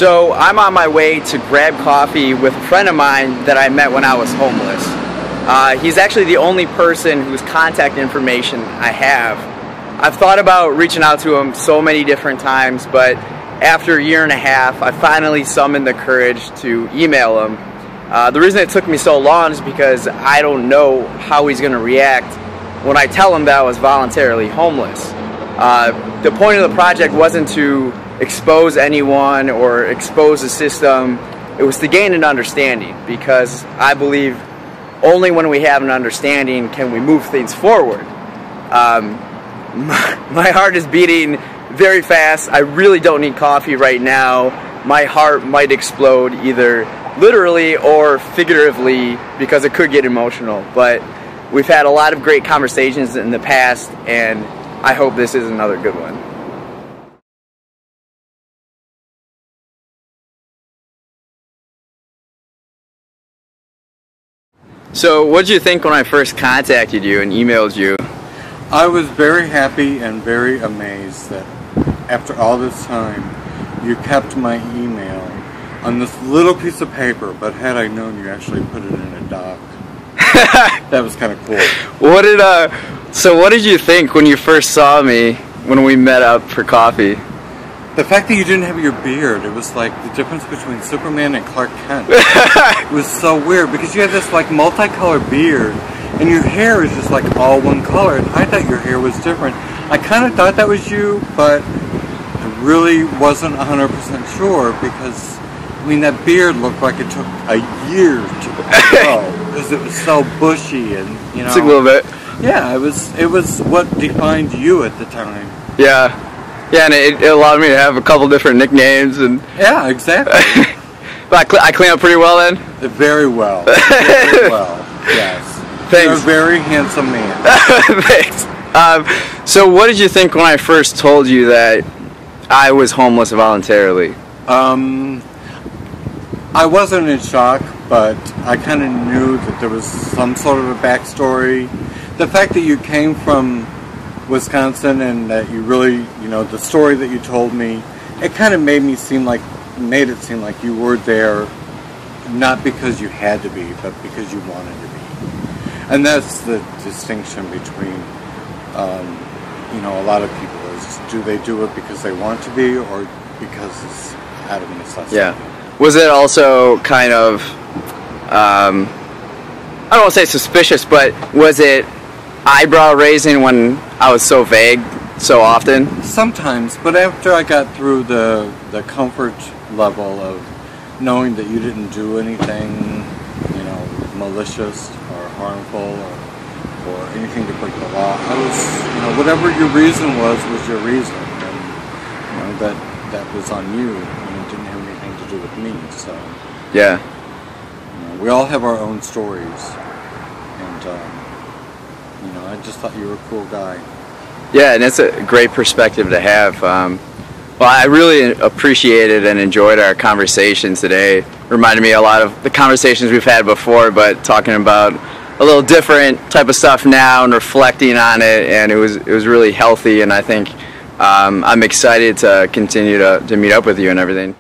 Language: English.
So I'm on my way to grab coffee with a friend of mine that I met when I was homeless. He's actually the only person whose contact information I have. I've thought about reaching out to him so many different times, but after a year and a half, I finally summoned the courage to email him. The reason it took me so long is because I don't know how he's going to react when I tell him that I was voluntarily homeless. The point of the project wasn't to expose anyone or expose the system. It was to gain an understanding, because I believe only when we have an understanding can we move things forward. My heart is beating very fast. I really don't need coffee right now. My heart might explode, either literally or figuratively, because it could get emotional. But we've had a lot of great conversations in the past, and I hope this is another good one. So what did you think when I first contacted you and emailed you? I was very happy and very amazed that after all this time you kept my email on this little piece of paper, but had I known, you actually put it in a doc. That was kind of cool. So what did you think when you first saw me when we met up for coffee? The fact that you didn't have your beard, it was like the difference between Superman and Clark Kent. It was so weird, because you had this like multicolored beard, and your hair is just like all one color, and I thought your hair was different. I kind of thought that was you, but I really wasn't 100% sure, because, I mean, that beard looked like it took a year to grow, because it was so bushy, and, you know. It's a little bit. Yeah, it was what defined you at the time. Yeah. Yeah, and it allowed me to have a couple different nicknames, and yeah, exactly. But I clean up pretty well then. Very well. Very well. Yes. Thanks. You're a very handsome man. Thanks. So, what did you think when I first told you that I was homeless voluntarily? I wasn't in shock, but I kind of knew that there was some sort of a backstory. The fact that you came from Wisconsin, and that you really, you know, the story that you told me, it kind of made it seem like you were there not because you had to be, but because you wanted to be. And that's the distinction between you know, a lot of people is, do they do it because they want to be, or because it's out of necessity? Yeah. Was it also kind of I don't want to say suspicious, but was it eyebrow raising when I was so vague so often? Sometimes, but after I got through the comfort level of knowing that you didn't do anything, you know, malicious or harmful or anything to break the law, I was, you know, whatever your reason was your reason, and you know that was on you, and it didn't have anything to do with me. So yeah, you know, we all have our own stories, and you know, I just thought you were a cool guy. Yeah, and it's a great perspective to have. Well, I really appreciated and enjoyed our conversation today. Reminded me a lot of the conversations we've had before, but talking about a little different type of stuff now and reflecting on it, and it was really healthy, and I think I'm excited to continue to meet up with you and everything.